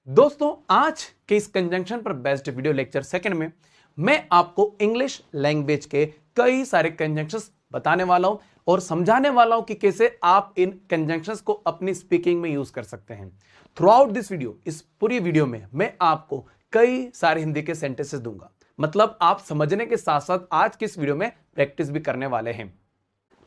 दोस्तों आज के इस कंजंक्शन पर बेस्ड वीडियो लेक्चर सेकंड में मैं आपको इंग्लिश लैंग्वेज के कई सारे कंजंक्शंस बताने वाला हूं और समझाने वाला हूं कि कैसे आप इन कंजंक्शंस को अपनी स्पीकिंग में यूज कर सकते हैं। थ्रू आउट दिस वीडियो, इस पूरी वीडियो में मैं आपको कई सारे हिंदी के सेंटेंसेस दूंगा, मतलब आप समझने के साथ साथ आज की इस वीडियो में प्रैक्टिस भी करने वाले हैं।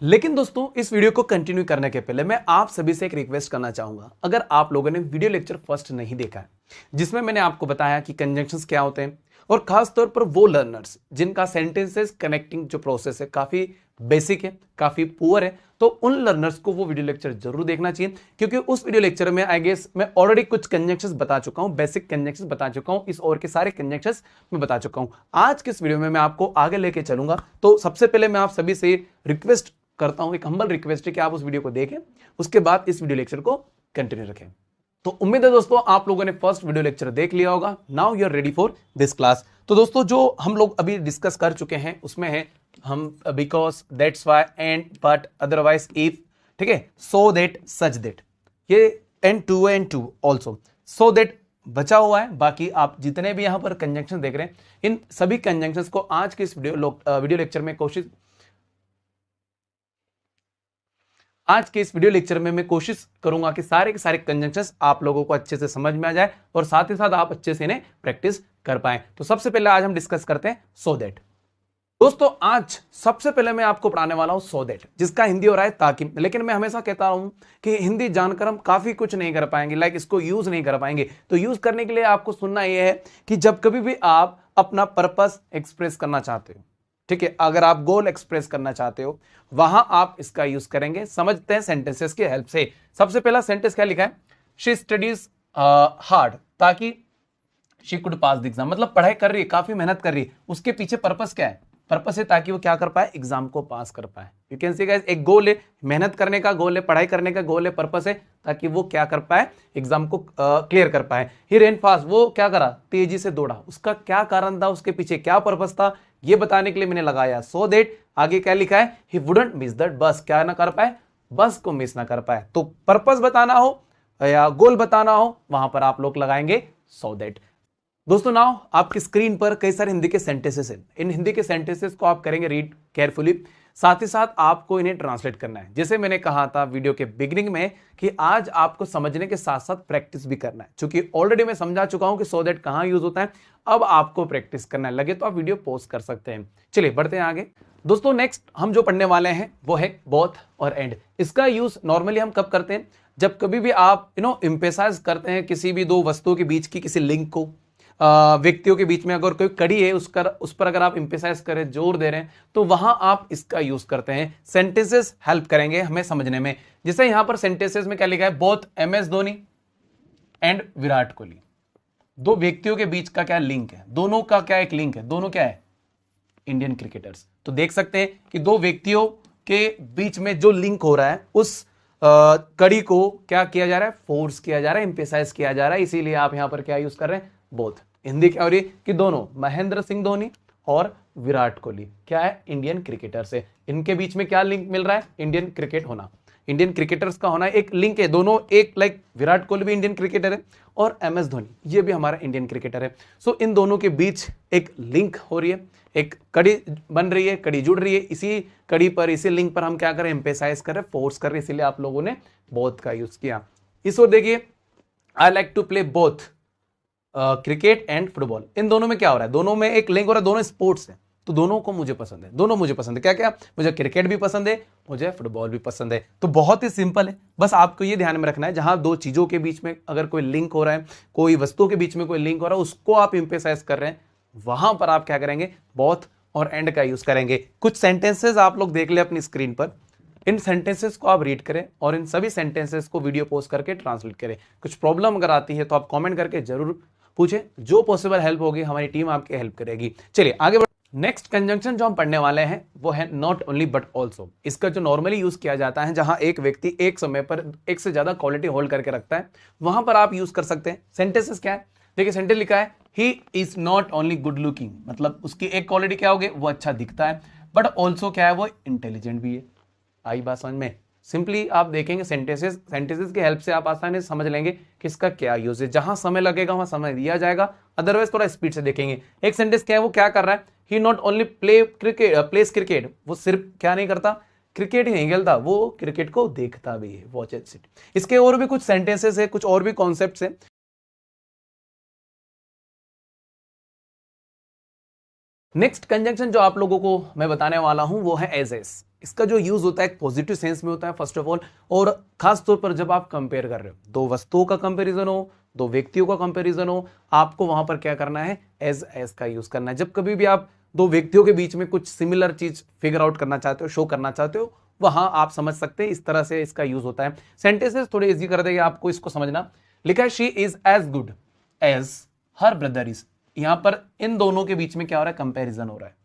लेकिन दोस्तों इस वीडियो को कंटिन्यू करने के पहले मैं आप सभी से एक रिक्वेस्ट करना चाहूंगा। अगर आप लोगों ने वीडियो लेक्चर फर्स्ट नहीं देखा है जिसमें मैंने आपको बताया कि कंजंक्शंस क्या होते हैं और खास तौर पर वो लर्नर्स जिनका सेंटेंसेस कनेक्टिंग जो प्रोसेस है काफी बेसिक है, काफी पुअर है, तो उन लर्नर्स को वो वीडियो लेक्चर जरूर देखना चाहिए, क्योंकि उस वीडियो लेक्चर में आई गेस मैं ऑलरेडी कुछ कंजंक्शंस बता चुका हूं, बेसिक कंजंक्शंस बता चुका हूं, इस और के सारे कंजंक्शंस मैं बता चुका हूं। आज के इस वीडियो में मैं आपको आगे लेके चलूंगा। तो सबसे पहले मैं आप सभी से रिक्वेस्ट करता हूं, एक हम्बल रिक्वेस्ट है कि आप उस वीडियो को देखें, उसके बाद इस वीडियो लेक्चर को कंटिन्यू रखें। तो उम्मीद है दोस्तों आप लोगों ने फर्स्ट वीडियो लेक्चर देख लिया होगा। Now you are ready for this class. तो दोस्तों जो हम लोग अभी डिस्कस कर चुके हैं उसमें है हम because, that's why, and, but, otherwise, if, ठीक है, सो दैट, सच दैट, ये and to also, so that बचा हुआ है। बाकी आप जितने भी यहां पर कंजंक्शन देख रहे हैं इन सभी कंजंक्शंस को आज के इस वीडियो लेक्चर में आज के इस वीडियो लेक्चर में मैं कोशिश करूंगा कि सारे के सारे कंजंक्शंस आप लोगों को अच्छे से समझ में आ जाए और साथ ही साथ आप अच्छे से इन्हें प्रैक्टिस कर पाएं। तो सबसे पहले आज हम डिस्कस करते हैं सो दैट। दोस्तों आज सबसे पहले मैं आपको पढ़ाने वाला हूं सो दैट, जिसका हिंदी हो रहा है ताकि। लेकिन मैं हमेशा कहता हूं कि हिंदी जानकर हम काफी कुछ नहीं कर पाएंगे, लाइक इसको यूज नहीं कर पाएंगे। तो यूज करने के लिए आपको सुनना यह है कि जब कभी भी आप अपना पर्पस एक्सप्रेस करना चाहते हो, ठीक है, अगर आप गोल एक्सप्रेस करना चाहते हो वहां आप इसका यूज करेंगे। समझते हैं सेंटेंसेस की हेल्प से। सबसे पहला सेंटेंस क्या लिखा है? शी स्टडीज हार्ड ताकि she could pass the exam, मतलब पढ़ाई कर रही है, काफी मेहनत कर रही है। उसके पीछे पर्पस क्या है? पर्पस है ताकि वो क्या कर पाए? एग्जाम को पास कर पाए। यू कैन सी गाइस, एक गोल है, मेहनत करने का गोल है, पढ़ाई करने का गोल है, पर्पस है ताकि वो क्या कर पाए? एग्जाम को क्लियर कर पाए। ही रेन फास्ट, वो क्या करा? तेजी से दौड़ा। उसका क्या कारण था? उसके पीछे क्या पर्पस था? ये बताने के लिए मैंने लगाया सो दैट। आगे क्या लिखा है? ही वुडंट मिस दैट बस, क्या ना कर पाए? बस को मिस ना कर पाए। तो पर्पस बताना हो या गोल बताना हो वहां पर आप लोग लगाएंगे सो दैट। दोस्तों नाउ आपकी स्क्रीन पर कई सारे हिंदी के सेंटेंसेस हैं। इन हिंदी के सेंटेंसेस को आप करेंगे रीड केयरफुली, साथ ही साथ आपको इन्हें ट्रांसलेट करना है। जैसे मैंने कहा था वीडियो के बिगिनिंग में कि आज आपको समझने के साथ साथ प्रैक्टिस भी करना है, क्योंकि ऑलरेडी मैं समझा चुका हूं कि सो दैट कहां यूज होता है। अब आपको प्रैक्टिस करना है, लगे तो आप वीडियो पॉज कर सकते हैं। चलिए बढ़ते हैं आगे। दोस्तों नेक्स्ट हम जो पढ़ने वाले हैं वो है बोथ और एंड। इसका यूज नॉर्मली हम कब करते हैं? जब कभी भी आप एम्फेसाइज करते हैं किसी भी दो वस्तुओं के बीच की किसी लिंक को, व्यक्तियों के बीच में अगर कोई कड़ी है उस पर अगर आप इंपेसाइज करें, जोर दे रहे हैं, तो वहां आप इसका यूज करते हैं। सेंटेंसेस हेल्प करेंगे हमें समझने में। जैसे यहां पर सेंटेंसेस में क्या लिखा है? Both MS Dhoni and Virat Kohli, दो व्यक्तियों के बीच का क्या लिंक है? दोनों का क्या एक लिंक है? दोनों क्या है? Indian cricketers. तो देख सकते हैं कि दो व्यक्तियों के बीच में जो लिंक हो रहा है उस कड़ी को क्या किया जा रहा है? फोर्स किया जा रहा है, इंपेसाइज किया जा रहा है। इसीलिए आप यहां पर क्या यूज कर रहे हैं? बोथ। हिंदी क्या हो रही है कि दोनों, महेंद्र सिंह धोनी और विराट कोहली क्या है? इंडियन क्रिकेटर से। इनके बीच में क्या लिंक मिल रहा है? इंडियन क्रिकेट होना, इंडियन क्रिकेटर्स का होना एक लिंक है। दोनों एक, लाइक विराट कोहली भी इंडियन क्रिकेटर है और MS धोनी ये भी हमारा इंडियन क्रिकेटर है। सो इन दोनों के बीच एक लिंक हो रही है, एक कड़ी बन रही है, कड़ी जुड़ रही है। इसी कड़ी पर, इसी लिंक पर हम क्या करें? एम्फेसाइज कर रहे, फोर्स कर रहे, इसीलिए आप लोगों ने बोथ का यूज किया। इस ओर देखिए, I like to play both cricket and football. इन दोनों में क्या हो रहा है? दोनों में एक लिंक हो रहा है, दोनों स्पोर्ट्स है, तो दोनों को मुझे पसंद है, दोनों मुझे पसंद है। क्या क्या? मुझे क्रिकेट भी पसंद है, मुझे फुटबॉल भी पसंद है। तो बहुत ही सिंपल है, बस आपको ये ध्यान में रखना है जहां दो चीजों के बीच में अगर कोई लिंक हो रहा है, कोई वस्तुओं के बीच में कोई लिंक हो रहा है, उसको आप इंपेसाइज कर रहे हैं, वहां पर आप क्या करेंगे? बोथ और एंड का यूज करेंगे। कुछ सेंटेंसेस आप लोग देख ले अपनी स्क्रीन पर, इन सेंटेंसेस को आप रीड करें और इन सभी सेंटेंसेस को वीडियो पोस्ट करके ट्रांसलेट करें। कुछ प्रॉब्लम अगर आती है तो आप कमेंट करके जरूर पूछे, जो पॉसिबल हेल्प होगी हमारी टीम आपकी हेल्प करेगी। चलिए आगे बढ़। नेक्स्ट कंजंक्शन जो हम पढ़ने वाले हैं वो है नॉट ओनली बट ऑल्सो। इसका जो नॉर्मली यूज किया जाता है जहां एक व्यक्ति एक समय पर एक से ज्यादा क्वालिटी होल्ड करके रखता है, वहां पर आप यूज कर सकते हैं। सेंटेंसेस क्या है? देखिए सेंटेंस लिखा है he is not only good looking, मतलब उसकी एक क्वालिटी क्या होगी? वो अच्छा दिखता है, बट ऑल्सो क्या है? वो इंटेलिजेंट भी है। आई बात समझ में? सिंपली आप देखेंगे सेंटेंसेस की हेल्प से आप आसानी से समझ लेंगे कि इसका क्या यूज है। जहां समय लगेगा वहां समय दिया जाएगा, अदरवाइज थोड़ा स्पीड से देखेंगे। एक सेंटेंस क्या है, वो क्या कर रहा है, ही नॉट ओनली प्लेस क्रिकेट, वो सिर्फ क्या नहीं करता, क्रिकेट ही नहीं खेलता, वो क्रिकेट को देखता भी है, वॉचेस इट। इसके और भी कुछ सेंटेंसेस है, कुछ और भी कॉन्सेप्ट्स है। नेक्स्ट कंजंक्शन जो आप लोगों को मैं बताने वाला हूं वो है एज एस। इसका जो यूज होता है एक पॉजिटिव सेंस में होता है फर्स्ट ऑफ ऑल, और खास तौर पर जब आप कंपेयर कर रहे हो, दो वस्तुओं का कंपैरिजन हो, दो व्यक्तियों का कंपैरिजन हो, आपको वहां पर क्या करना है, एज एस का यूज करना है। जब कभी भी आप दो व्यक्तियों के बीच में कुछ सिमिलर चीज फिगर आउट करना चाहते हो, शो करना चाहते हो, वहां आप समझ सकते हैं, इस तरह से इसका यूज होता है। सेंटेंसेस थोड़े इजी कर देगा आपको इसको समझना। लिखा है she is as good as her brother is. यहां पर इन दोनों के बीच में क्या हो रहा है, कंपैरिजन हो रहा है।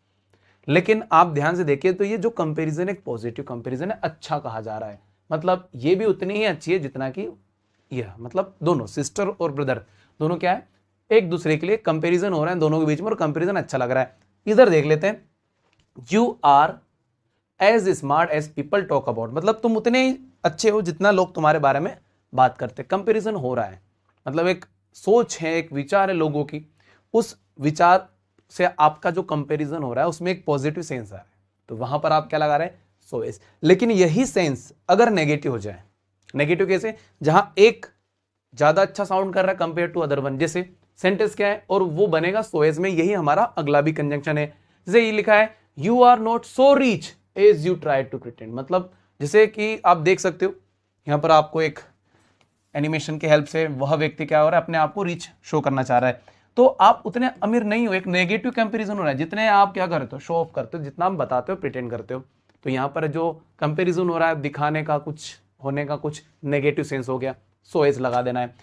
लेकिन आप ध्यान से देखिए तो ये जो कंपैरिजन एक पॉजिटिव कंपैरिजन है, अच्छा कहा जा रहा है। मतलब ये भी उतनी ही अच्छी है जितना कि यह, मतलब दोनों सिस्टर और ब्रदर दोनों क्या है, एक दूसरे के लिए कंपैरिजन हो रहा है दोनों के बीच में, और कंपैरिजन अच्छा लग रहा है। इधर देख लेते हैं, you are as smart as people talk about, मतलब तुम उतने ही अच्छे हो जितना लोग तुम्हारे बारे में बात करते। कंपैरिजन हो रहा है, मतलब एक सोच है, एक विचार है लोगों की, उस विचार से आपका जो कंपैरिजन हो रहा है उसमें एक पॉजिटिव सेंस आ रहा है, तो वहां पर आप क्या लगा रहे हैं, सो एस। लेकिन यही सेंस अगर नेगेटिव हो जाए, नेगेटिव कैसे, जहां एक ज्यादा अच्छा साउंड कर रहा है कंपेयर टू अदर वन, जैसे सेंटेंस क्या है, और वो बनेगा सो एस में। यही हमारा अगला भी कंजंक्शन है। जैसे ये लिखा है, you are not so rich as you try to pretend, मतलब जैसे कि आप देख सकते हो यहां पर आपको एक एनिमेशन की हेल्प से वह व्यक्ति क्या हो रहा है, अपने आप को रिच शो करना चाह रहा है, तो आप उतने अमीर नहीं हो। एक नेगेटिव कंपैरिजन हो रहा है, जितने आप क्या करते हो, शो ऑफ करते हो, जितना आप बताते हो, प्रिटेंड करते हो। तो यहाँ पर जो कंपैरिजन हो रहा है, दिखाने का, कुछ होने का, कुछ नेगेटिव सेंस हो गया, सो एज लगा देना है।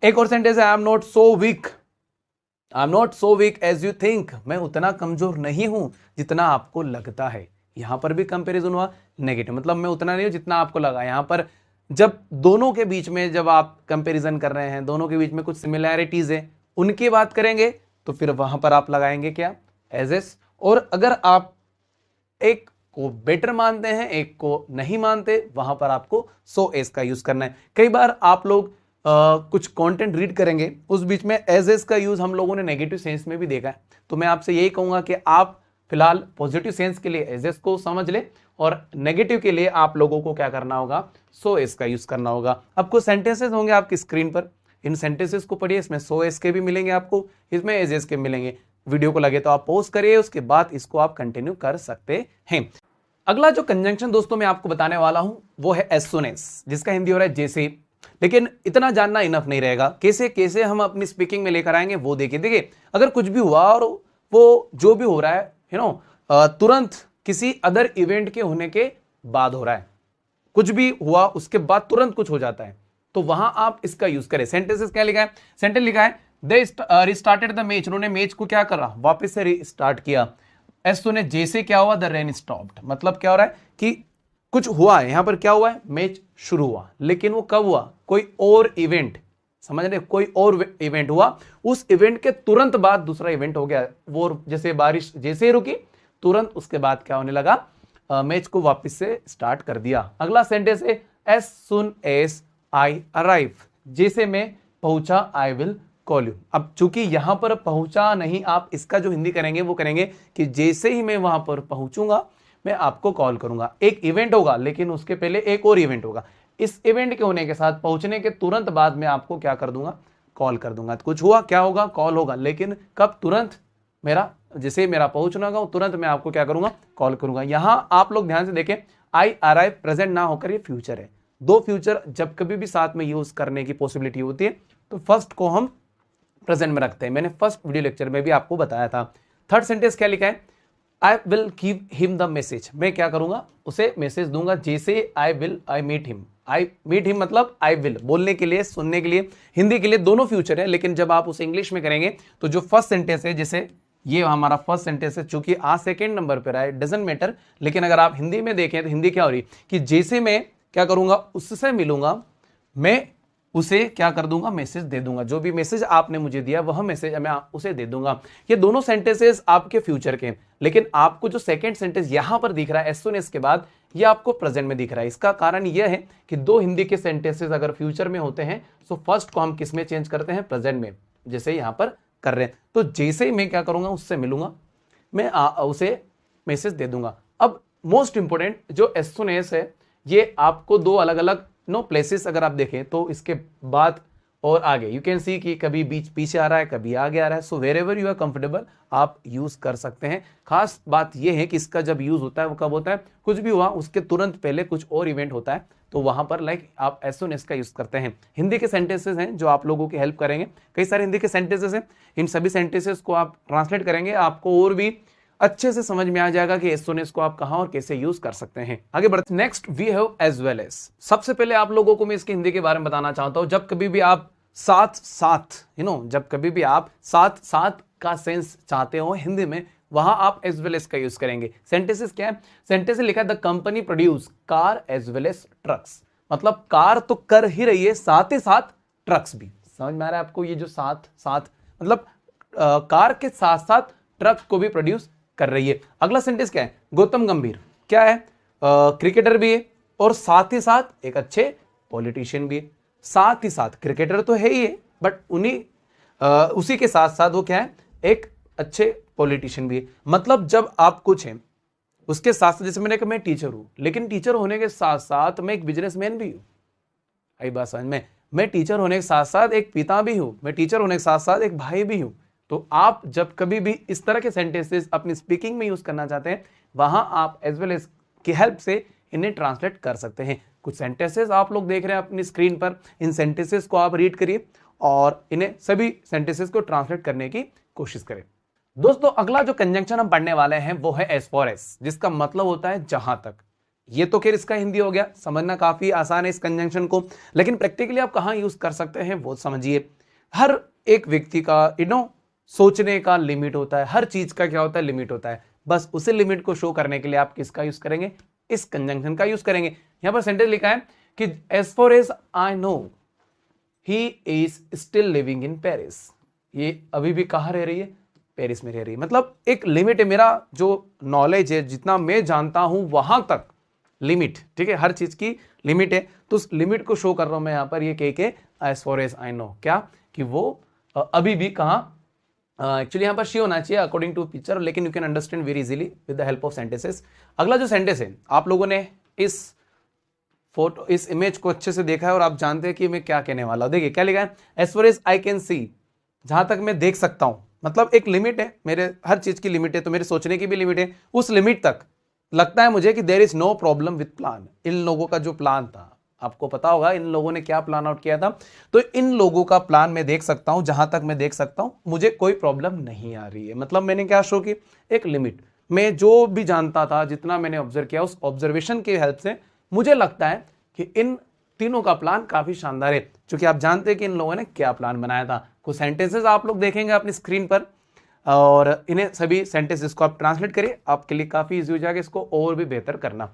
एक और सेंटेंस है, I am not so weak, I am not so weak as you think, मैं उतना कमजोर नहीं हूं जितना आपको लगता है। यहां पर भी कंपैरिजन हुआ नेगेटिव, मतलब मैं उतना नहीं हूं जितना आपको लगा। यहां पर जब दोनों के बीच में जब आप कंपैरिजन कर रहे हैं, दोनों के बीच में कुछ सिमिलैरिटीज है, उनकी बात करेंगे, तो फिर वहां पर आप लगाएंगे क्या, एज एस। और अगर आप एक को बेटर मानते हैं, एक को नहीं मानते, वहां पर आपको सो एस का यूज करना है। कई बार आप लोग कुछ कंटेंट रीड करेंगे, उस बीच में एज एस का यूज हम लोगों ने नेगेटिव सेंस में भी देखा है। तो मैं आपसे यही कहूंगा कि आप फिलहाल पॉजिटिव सेंस के लिए एज एस को समझ ले, और नेगेटिव के लिए आप लोगों को क्या करना होगा, सो एस का यूज करना होगा। अब कुछ सेंटेंसेस होंगे आपकी स्क्रीन पर, इन सेंटेंसेस को पढ़िए, इसमें सो एस के भी मिलेंगे आपको, इसमें एज एस के मिलेंगे। वीडियो को लगे तो आप पॉज करिए, उसके बाद इसको आप कंटिन्यू कर सकते हैं। अगला जो कंजंक्शन दोस्तों मैं आपको बताने वाला हूं वो है एज सुन एस, जिसका हिंदी हो रहा है जैसे। लेकिन इतना जानना इनफ नहीं रहेगा, कैसे कैसे हम अपनी स्पीकिंग में लेकर आएंगे वो देखिए। अगर कुछ भी हुआ और वो जो भी हो रहा है तुरंत किसी अदर इवेंट के होने के बाद हो रहा है, कुछ भी हुआ उसके बाद तुरंत कुछ हो जाता है, तो वहां आप इसका यूज करें। सेंटेंसेस क्या लिखा है, सेंटेंस लिखा है दे रिस्टार्टेड द मैच, उन्होंने मैच को क्या करा, वापस से रिस्टार्ट किया। एज सुन एज जैसे क्या हुआ, द रेन स्टॉप्ड, मतलब क्या हो रहा है कि कुछ हुआ है, यहां पर क्या हुआ है, मैच शुरू हुआ, लेकिन वो कब हुआ, कोई और इवेंट, समझ रहे, कोई और इवेंट हुआ, उस इवेंट के तुरंत बाद दूसरा इवेंट हो गया। वो जैसे बारिश जैसे ही रुकी, तुरंत उसके बाद क्या होने लगा, मैच को वापस से स्टार्ट कर दिया। अगला सेंटेंस है as soon as I arrive, जैसे मैं पहुंचा आई विल कॉल यू। अब चूंकि यहां पर पहुंचा नहीं, आप इसका जो हिंदी करेंगे वो करेंगे कि जैसे ही मैं वहां पर पहुंचूंगा मैं आपको कॉल करूंगा। एक इवेंट होगा, लेकिन उसके पहले एक और इवेंट होगा, इस इवेंट के होने के साथ पहुंचने के तुरंत बाद मैं आपको क्या कर दूंगा, कॉल कर दूंगा। तो कुछ हुआ, क्या होगा, कॉल होगा, लेकिन कब, तुरंत जैसे मेरा पहुंचना होगा तुरंत मैं आपको क्या करूंगा, कॉल करूंगा। यहां आप लोग ध्यान से देखें, आई अराइव प्रेजेंट ना होकर ये फ्यूचर है। दो फ्यूचर जब कभी भी साथ में यूज करने की पॉसिबिलिटी होती है, तो फर्स्ट को हम प्रेजेंट में रखते हैं। मैंने फर्स्ट वीडियो लेक्चर में भी आपको बताया था। थर्ड सेंटेंस क्या लिखा है, I will give him the message, मैं क्या करूंगा, उसे मैसेज दूंगा। जैसे I meet him, I meet him मतलब आई विल, बोलने के लिए, सुनने के लिए, हिंदी के लिए दोनों फ्यूचर है। लेकिन जब आप उसे इंग्लिश में करेंगे तो जो फर्स्ट सेंटेंस है, जैसे ये हमारा फर्स्ट सेंटेंस है, चूंकि आज सेकेंड नंबर पर आए डजंट मैटर, लेकिन अगर आप हिंदी में देखें तो हिंदी क्या हो रही कि जैसे मैं क्या करूंगा, उससे मिलूंगा, मैं उसे क्या कर दूंगा, मैसेज दे दूंगा। जो भी मैसेज आपने मुझे दिया वह मैसेज मैं उसे दे दूंगा। ये दोनों सेंटेंसेस आपके फ्यूचर के, लेकिन आपको जो सेकंड सेंटेंस यहां पर दिख रहा है एज सून एज के बाद, ये आपको प्रेजेंट में दिख रहा है। इसका कारण यह है कि दो हिंदी के सेंटेंसेस अगर फ्यूचर में होते हैं तो फर्स्ट को हम किस में चेंज करते हैं, प्रेजेंट में, जैसे यहां पर कर रहे हैं। तो जैसे ही मैं क्या करूंगा, उससे मिलूंगा, मैं उसे मैसेज दे दूंगा। अब मोस्ट इंपोर्टेंट जो एज सून एज है, ये आपको दो अलग अलग प्लेसेस अगर आप देखें तो इसके बाद और आगे यू कैन सी कि कभी बीच पीछे आ रहा है, कभी आगे आ रहा है। So wherever you are comfortable आप यूज कर सकते हैं। खास बात यह है कि इसका जब यूज होता है वो कब होता है, कुछ भी हुआ उसके तुरंत पहले कुछ और इवेंट होता है, तो वहां पर लाइक आप एज सून एज का यूज करते हैं। हिंदी के सेंटेंसेस हैं जो आप लोगों की हेल्प करेंगे, कई सारे हिंदी के सेंटेंसेस हैं, इन सभी सेंटेंसेस को आप ट्रांसलेट करेंगे, आपको और भी अच्छे से समझ में आ जाएगा कि एज सून एज को आप कहां और कैसे यूज कर सकते हैं। आगे बढ़ते, next we have as well as. सबसे पहले आप लोगों को मैं इसकी हिंदी के बारे में बताना चाहता हूं। जब कभी भी आप साथ साथ जब कभी भी आप साथ साथ का सेंस चाहते हो हिंदी में, वहां आप एज वेल एज का यूज करेंगे। सेंटेंसेस क्या है, सेंटेंस लिखा है the company produce car as well as trucks, मतलब कार तो कर ही रही है, साथ ही साथ ट्रक्स भी। समझ में आ रहा है आपको, ये जो साथ साथ मतलब कार के साथ साथ ट्रक को भी प्रोड्यूस कर रही है। अगला सेंटेंस क्या है, गौतम गंभीर क्या है, क्रिकेटर भी है और साथ ही साथ एक अच्छे पॉलिटिशियन भी है। साथ ही साथ क्रिकेटर तो है ही है, बट उसी के साथ साथ वो क्या है, एक अच्छे पॉलिटिशियन भी है। मतलब जब आप कुछ हैं उसके साथ साथ, जैसे मैंने कहा मैं टीचर हूं, लेकिन टीचर होने के साथ साथ मैं एक बिजनेसमैन भी हूं। आई बात समझ में, मैं टीचर होने के साथ साथ एक पिता भी हूं, मैं टीचर होने के साथ साथ एक भाई भी हूं। तो आप जब कभी भी इस तरह के सेंटेंसेस अपनी स्पीकिंग में यूज करना चाहते हैं, वहां आप एज वेल एज की हेल्प से इन्हें ट्रांसलेट कर सकते हैं। कुछ सेंटेंसेस आप लोग देख रहे हैं अपनी स्क्रीन पर, इन सेंटेंसेस को आप रीड करिए और इन्हें सभी सेंटेंसेस को ट्रांसलेट करने की कोशिश करें। दोस्तों अगला जो कंजंक्शन हम पढ़ने वाले हैं वो है एज फॉर एज, जिसका मतलब होता है जहां तक। ये तो खैर इसका हिंदी हो गया, समझना काफी आसान है इस कंजंक्शन को, लेकिन प्रैक्टिकली आप कहां यूज कर सकते हैं वो समझिए। हर एक व्यक्ति का सोचने का लिमिट होता है, हर चीज का क्या होता है, लिमिट होता है। बस उसी लिमिट को शो करने के लिए आप किसका यूज करेंगे, इस कंजंक्शन का यूज करेंगे। यहां पर सेंटेंस लिखा है कि as far as I know he is still living in Paris. ये अभी भी कहां रह रही है, पेरिस में रह रही है। मतलब एक लिमिट है, मेरा जो नॉलेज है, जितना मैं जानता हूं वहां तक लिमिट, ठीक है, हर चीज की लिमिट है। तो उस लिमिट को शो कर रहा हूं मैं यहां पर, ये कह के as far as I know, क्या कि वो अभी भी कहां, एक्चुअली यहां पर शी होना चाहिए अकॉर्डिंग टू पिक्चर, लेकिन you can understand very easily with the help of sentences. अगला जो सेंटेंस है, आप लोगों ने इस फोटो, इस इमेज को अच्छे से देखा है और आप जानते हैं कि मैं क्या कहने वाला हूं। देखिए क्या लिखा है, as far as I can see, जहां तक मैं देख सकता हूं। मतलब एक लिमिट है, मेरे हर चीज की लिमिट है, तो मेरे सोचने की भी लिमिट है। उस लिमिट तक लगता है मुझे कि there is no problem with plan. इन लोगों का जो प्लान था, आपको पता होगा इन लोगों ने क्या प्लान आउट किया था, तो इन लोगों का प्लान मैं देख सकता हूं, जहां तक मैं देख सकता हूं मुझे कोई प्रॉब्लम नहीं आ रही है। मतलब मैंने क्या शो की, एक लिमिट, मैं जो भी जानता था, जितना मैंने ऑब्जर्व किया, उस ऑब्जर्वेशन की हेल्प से मुझे लगता है कि इन तीनों का प्लान काफी शानदार है। क्योंकि आप जानते हैं कि इन लोगों ने क्या प्लान बनाया था। कुछ सेंटेंसेस आप लोग देखेंगे अपनी स्क्रीन पर और इन्हें सभी सेंटेंसेस को आप ट्रांसलेट करिए, आपके लिए काफी इजी हो जाएगा इसको और भी बेहतर करना।